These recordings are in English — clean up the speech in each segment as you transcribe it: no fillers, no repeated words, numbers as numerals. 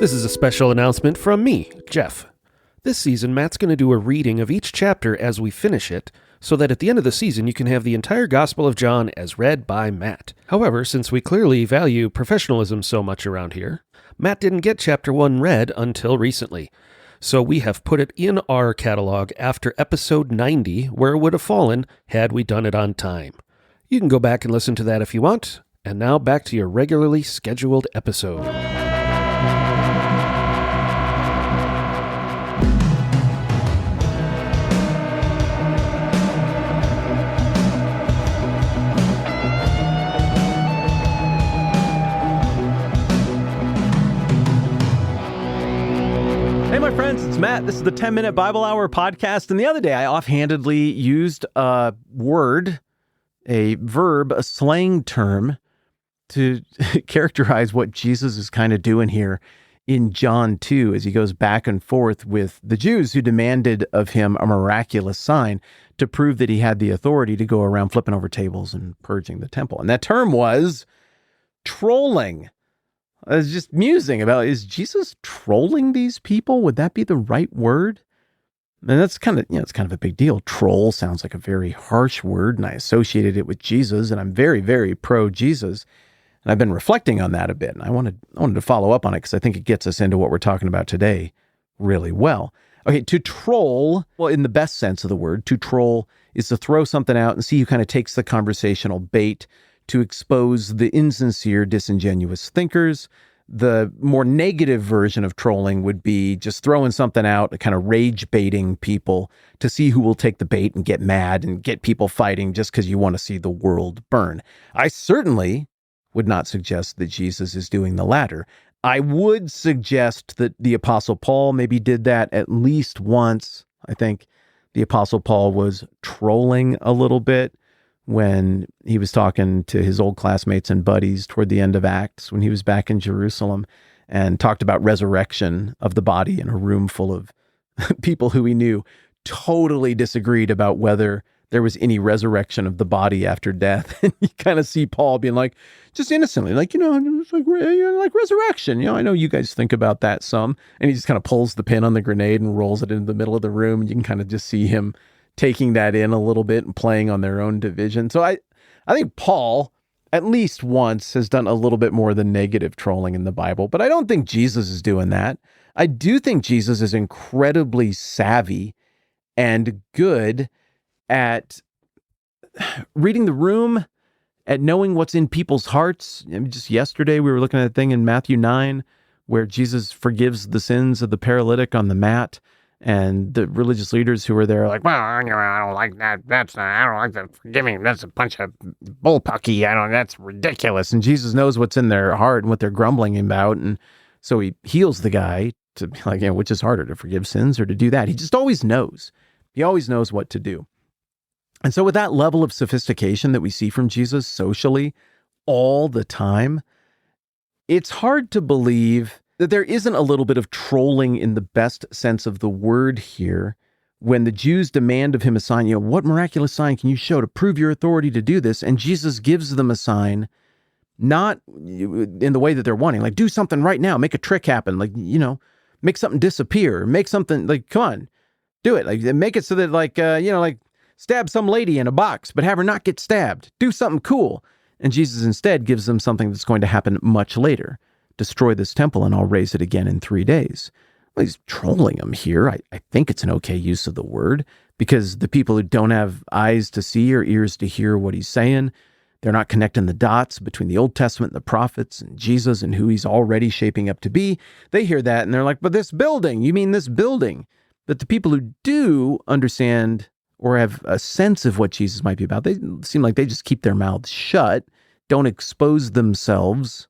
This is a special announcement from me, Jeff. This season, Matt's going to do a reading of each chapter as we finish it, so that at the end of the season you can have the entire Gospel of John as read by Matt. However, since we clearly value professionalism so much around here, Matt didn't get chapter 1 read until recently. So we have put it in our catalog after episode 90, where it would have fallen had we done it on time. You can go back and listen to that if you want. And now back to your regularly scheduled episode. Hey, my friends, it's Matt. This is the 10-Minute Bible Hour podcast. And the other day, I offhandedly used a word, a verb, a slang term to characterize what Jesus is kind of doing here in John 2 as he goes back and forth with the Jews who demanded of him a miraculous sign to prove that he had the authority to go around flipping over tables and purging the temple. And that term was trolling. I was just musing about, is Jesus trolling these people? Would that be the right word? And that's kind of, it's kind of a big deal. Troll sounds like a very harsh word, and I associated it with Jesus, and I'm very, very pro-Jesus. And I've been reflecting on that a bit, and I wanted to follow up on it because I think it gets us into what we're talking about today really well. Okay, to troll, well, in the best sense of the word, to troll is to throw something out and see who kind of takes the conversational bait to expose the insincere, disingenuous thinkers. The more negative version of trolling would be just throwing something out, kind of rage baiting people to see who will take the bait and get mad and get people fighting just because you want to see the world burn. I certainly would not suggest that Jesus is doing the latter. I would suggest that the Apostle Paul maybe did that at least once. I think the Apostle Paul was trolling a little bit when he was talking to his old classmates and buddies toward the end of Acts, when he was back in Jerusalem, and talked about resurrection of the body in a room full of people who he knew totally disagreed about whether there was any resurrection of the body after death. And you kind of see Paul being like, just innocently, like, it's like resurrection. I know you guys think about that some. And he just kind of pulls the pin on the grenade and rolls it into the middle of the room. And you can kind of just see him taking that in a little bit and playing on their own division. So I think Paul, at least once, has done a little bit more than negative trolling in the Bible, but I don't think Jesus is doing that. I do think Jesus is incredibly savvy and good at reading the room, at knowing what's in people's hearts. Just yesterday, we were looking at a thing in Matthew 9 where Jesus forgives the sins of the paralytic on the mat. And the religious leaders who were there are like, well, I don't like that. I don't like that forgiving. That's a bunch of bullpucky. That's ridiculous. And Jesus knows what's in their heart and what they're grumbling about. And so he heals the guy to which is harder, to forgive sins or to do that? He just always knows. He always knows what to do. And so with that level of sophistication that we see from Jesus socially all the time, it's hard to believe that there isn't a little bit of trolling in the best sense of the word here when the Jews demand of him a sign. What miraculous sign can you show to prove your authority to do this? And Jesus gives them a sign, not in the way that they're wanting, like, do something right now, make a trick happen, like, make something disappear, make something, like, come on, do it, like, make it so that, like, like, stab some lady in a box, but have her not get stabbed, do something cool. And Jesus instead gives them something that's going to happen much later. Destroy this temple and I'll raise it again in 3 days. Well, he's trolling them here. I think it's an okay use of the word, because the people who don't have eyes to see or ears to hear what he's saying, they're not connecting the dots between the Old Testament and the prophets and Jesus and who he's already shaping up to be. They hear that and they're like, but this building, you mean this building? But the people who do understand or have a sense of what Jesus might be about, they seem like they just keep their mouths shut, don't expose themselves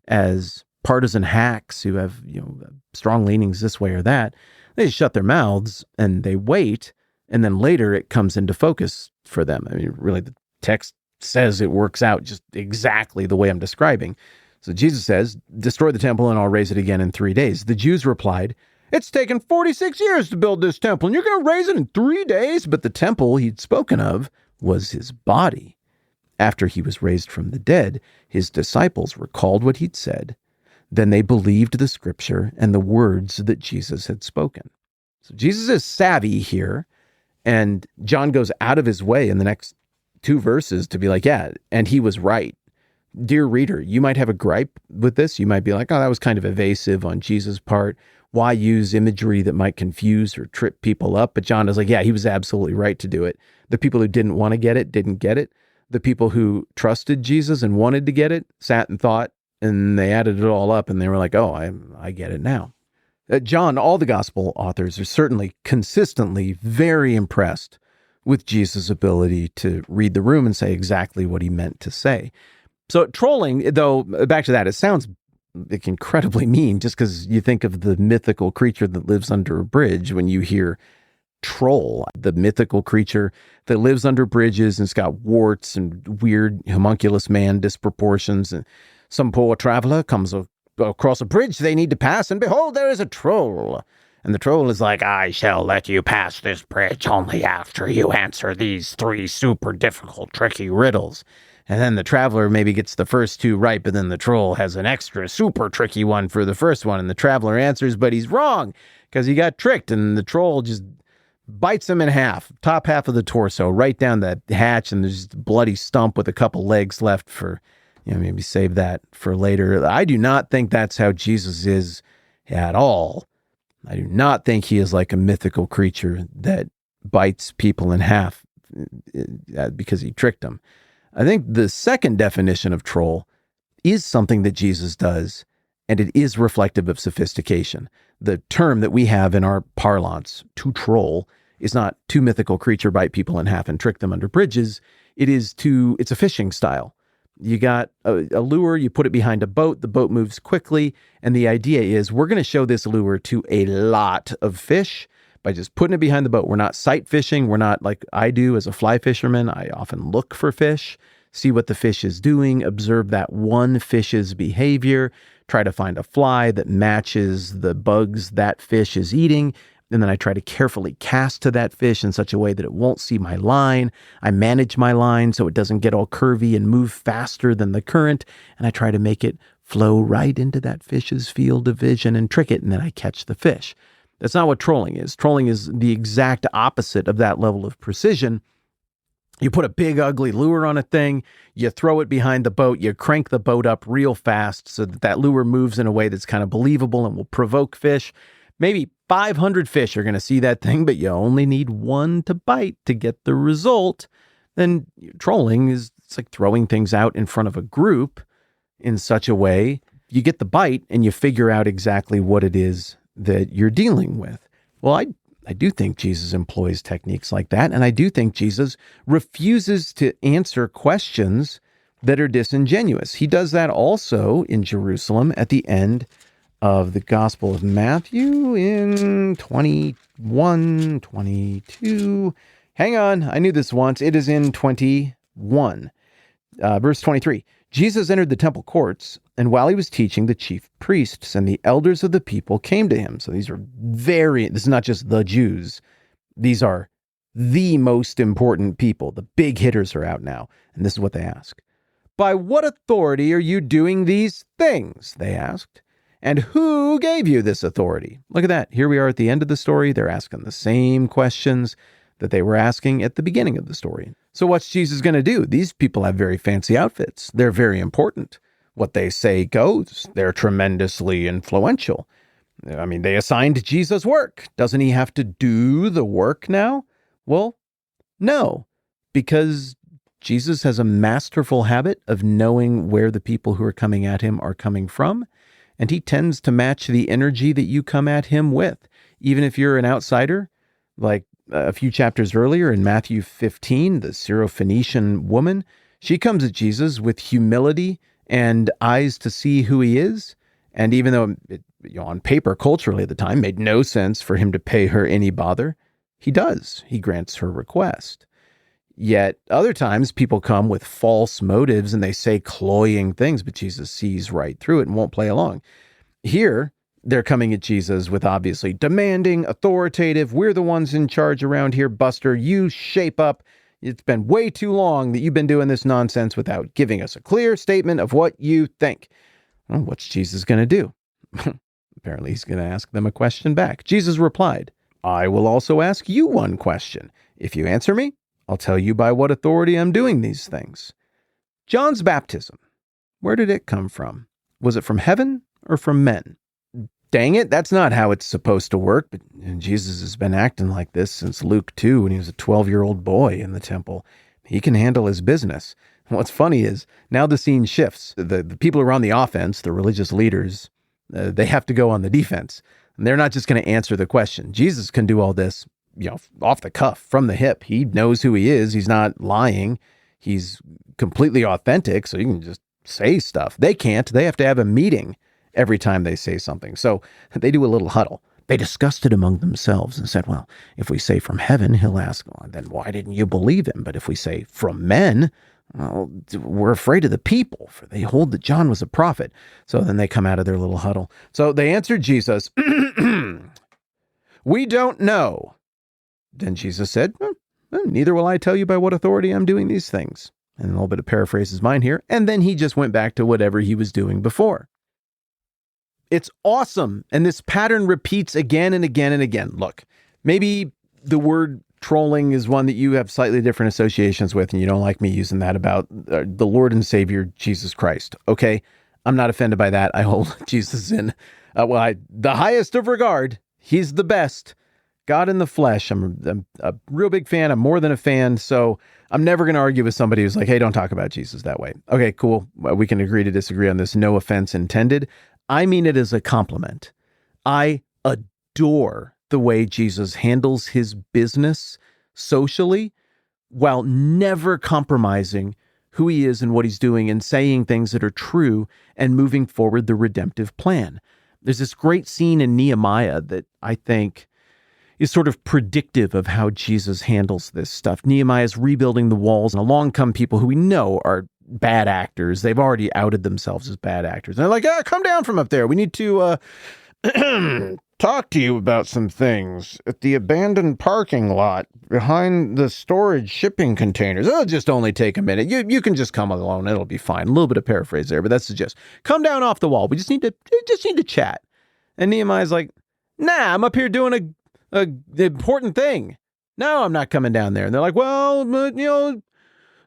as partisan hacks who have, strong leanings this way or that. They just shut their mouths and they wait, and then later it comes into focus for them. I mean, really, the text says it works out just exactly the way I'm describing. So Jesus says, destroy the temple and I'll raise it again in 3 days. The Jews replied, it's taken 46 years to build this temple and you're going to raise it in 3 days? But the temple he'd spoken of was his body. After he was raised from the dead, his disciples recalled what he'd said. Then they believed the scripture and the words that Jesus had spoken. So Jesus is savvy here, and John goes out of his way in the next 2 verses to be like, yeah, and he was right. Dear reader, you might have a gripe with this. You might be like, oh, that was kind of evasive on Jesus' part. Why use imagery that might confuse or trip people up? But John is like, yeah, he was absolutely right to do it. The people who didn't want to get it didn't get it. The people who trusted Jesus and wanted to get it sat and thought, and they added it all up, and they were like, oh, I get it now. John, all the gospel authors are certainly consistently very impressed with Jesus' ability to read the room and say exactly what he meant to say. So trolling, though, back to that, it sounds incredibly mean just because you think of the mythical creature that lives under a bridge when you hear troll, the mythical creature that lives under bridges and it's got warts and weird homunculus man disproportions. And some poor traveler comes across a bridge they need to pass, and behold, there is a troll. And the troll is like, I shall let you pass this bridge only after you answer these 3 super difficult, tricky riddles. And then the traveler maybe gets the first 2 right, but then the troll has an extra super tricky one for the first one. And the traveler answers, but he's wrong because he got tricked. And the troll just bites him in half, top half of the torso, right down the hatch. And there's just a bloody stump with a couple legs left for, maybe save that for later. I do not think that's how Jesus is at all. I do not think he is like a mythical creature that bites people in half because he tricked them. I think the second definition of troll is something that Jesus does, and it is reflective of sophistication. The term that we have in our parlance, to troll, is not to mythical creature bite people in half and trick them under bridges. It's a fishing style. You got a lure, you put it behind a boat, the boat moves quickly, and the idea is we're going to show this lure to a lot of fish by just putting it behind the boat. We're not sight fishing. We're not like I do as a fly fisherman. I often look for fish, see what the fish is doing, observe that one fish's behavior, try to find a fly that matches the bugs that fish is eating, and then I try to carefully cast to that fish in such a way that it won't see my line. I manage my line so it doesn't get all curvy and move faster than the current, and I try to make it flow right into that fish's field of vision and trick it, and then I catch the fish. That's not what trolling is. Trolling is the exact opposite of that level of precision. You put a big, ugly lure on a thing, you throw it behind the boat, you crank the boat up real fast so that lure moves in a way that's kind of believable and will provoke fish. Maybe 500 fish are going to see that thing, but you only need 1 to bite to get the result. Then trolling it's like throwing things out in front of a group in such a way you get the bite and you figure out exactly what it is that you're dealing with. Well, I do think Jesus employs techniques like that, and I do think Jesus refuses to answer questions that are disingenuous. He does that also in Jerusalem at the end of the Gospel of Matthew in 21, 22. Hang on, I knew this once. It is in 21, verse 23. Jesus entered the temple courts, and while he was teaching, the chief priests and the elders of the people came to him. So this is not just the Jews. These are the most important people. The big hitters are out now. And this is what they ask. By what authority are you doing these things? They asked. And who gave you this authority? Look at that. Here we are at the end of the story. They're asking the same questions that they were asking at the beginning of the story. So what's Jesus going to do? These people have very fancy outfits. They're very important. What they say goes. They're tremendously influential. I mean, they assigned Jesus work. Doesn't he have to do the work now? Well, no, because Jesus has a masterful habit of knowing where the people who are coming at him are coming from, and he tends to match the energy that you come at him with. Even if you're an outsider, like a few chapters earlier in Matthew 15, the Syrophoenician woman, she comes at Jesus with humility and eyes to see who he is. And even though it, on paper, culturally at the time, made no sense for him to pay her any bother, he does. He grants her request. Yet other times people come with false motives and they say cloying things, but Jesus sees right through it and won't play along. Here, they're coming at Jesus with obviously demanding, authoritative, we're the ones in charge around here, Buster, you shape up. It's been way too long that you've been doing this nonsense without giving us a clear statement of what you think. Well, what's Jesus going to do? Apparently, he's going to ask them a question back. Jesus replied, I will also ask you one question. If you answer me, I'll tell you by what authority I'm doing these things. John's baptism, where did it come from? Was it from heaven or from men? Dang it, that's not how it's supposed to work. But Jesus has been acting like this since Luke 2 when he was a 12-year-old boy in the temple. He can handle his business. What's funny is now the scene shifts. The people who are on the offense, the religious leaders, they have to go on the defense. And they're not just going to answer the question. Jesus can do all this, off the cuff, from the hip. He knows who he is. He's not lying. He's completely authentic, so he can just say stuff. They can't. They have to have a meeting every time they say something. So they do a little huddle. They discussed it among themselves and said, well, if we say from heaven, he'll ask, well, then why didn't you believe him? But if we say from men, well, we're afraid of the people, for they hold that John was a prophet. So then they come out of their little huddle. So they answered Jesus, we don't know. Then Jesus said, well, neither will I tell you by what authority I'm doing these things. And a little bit of paraphrase is mine here. And then he just went back to whatever he was doing before. It's awesome. And this pattern repeats again and again and again. Look, maybe the word trolling is one that you have slightly different associations with, and you don't like me using that about the Lord and Savior, Jesus Christ. Okay, I'm not offended by that. I hold Jesus in, the highest of regard. He's the best. God in the flesh. I'm a real big fan. I'm more than a fan. So I'm never going to argue with somebody who's like, hey, don't talk about Jesus that way. Okay, cool. We can agree to disagree on this. No offense intended. I mean it as a compliment. I adore the way Jesus handles his business socially while never compromising who he is and what he's doing and saying things that are true and moving forward the redemptive plan. There's this great scene in Nehemiah that I think is sort of predictive of how Jesus handles this stuff. Nehemiah's rebuilding the walls, and along come people who we know are bad actors. They've already outed themselves as bad actors. And they're like, come down from up there. We need to talk to you about some things at the abandoned parking lot behind the storage shipping containers. It'll just only take a minute. You can just come alone. It'll be fine. A little bit of paraphrase there, but that's the gist. Come down off the wall. We just need to chat. And Nehemiah's like, nah, I'm up here doing the important thing. No, I'm not coming down there. And they're like, well,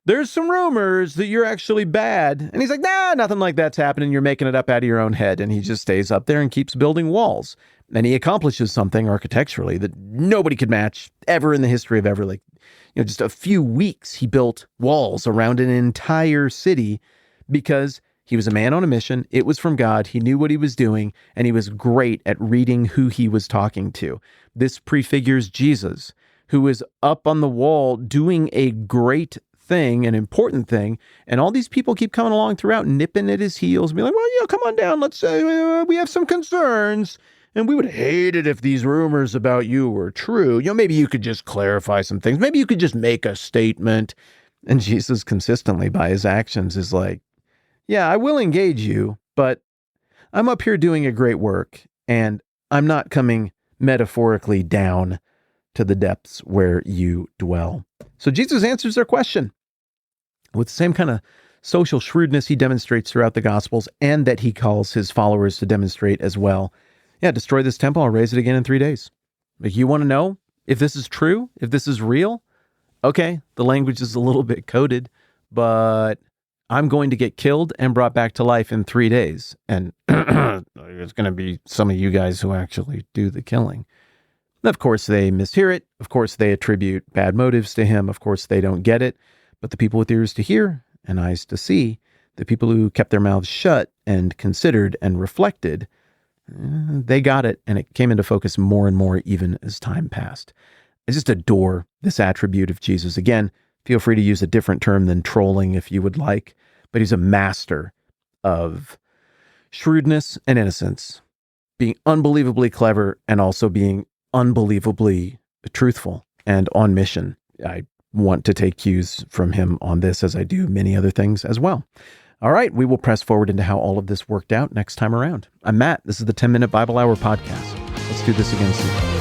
there's some rumors that you're actually bad. And he's like, nah, nothing like that's happening. You're making it up out of your own head. And he just stays up there and keeps building walls. And he accomplishes something architecturally that nobody could match ever in the history of ever. Like, just a few weeks, he built walls around an entire city because he was a man on a mission. It was from God. He knew what he was doing, and he was great at reading who he was talking to. This prefigures Jesus, who is up on the wall doing a great thing, an important thing, and all these people keep coming along throughout, nipping at his heels, and be like, well, come on down. Let's say we have some concerns, and we would hate it if these rumors about you were true. Maybe you could just clarify some things. Maybe you could just make a statement. And Jesus consistently, by his actions, is like, yeah, I will engage you, but I'm up here doing a great work, and I'm not coming metaphorically down to the depths where you dwell. So Jesus answers their question with the same kind of social shrewdness he demonstrates throughout the Gospels, and that he calls his followers to demonstrate as well. Yeah, destroy this temple, I'll raise it again in 3 days. Like, you want to know if this is true, if this is real? Okay, the language is a little bit coded, but I'm going to get killed and brought back to life in 3 days. And it's going to be some of you guys who actually do the killing. Of course, they mishear it. Of course, they attribute bad motives to him. Of course, they don't get it. But the people with ears to hear and eyes to see, the people who kept their mouths shut and considered and reflected, they got it. And it came into focus more and more even as time passed. I just adore this attribute of Jesus. Again, feel free to use a different term than trolling if you would like, but he's a master of shrewdness and innocence, being unbelievably clever and also being unbelievably truthful and on mission. I want to take cues from him on this, as I do many other things as well. All right, we will press forward into how all of this worked out next time around. I'm Matt. This is the 10-Minute Bible Hour podcast. Let's do this again soon.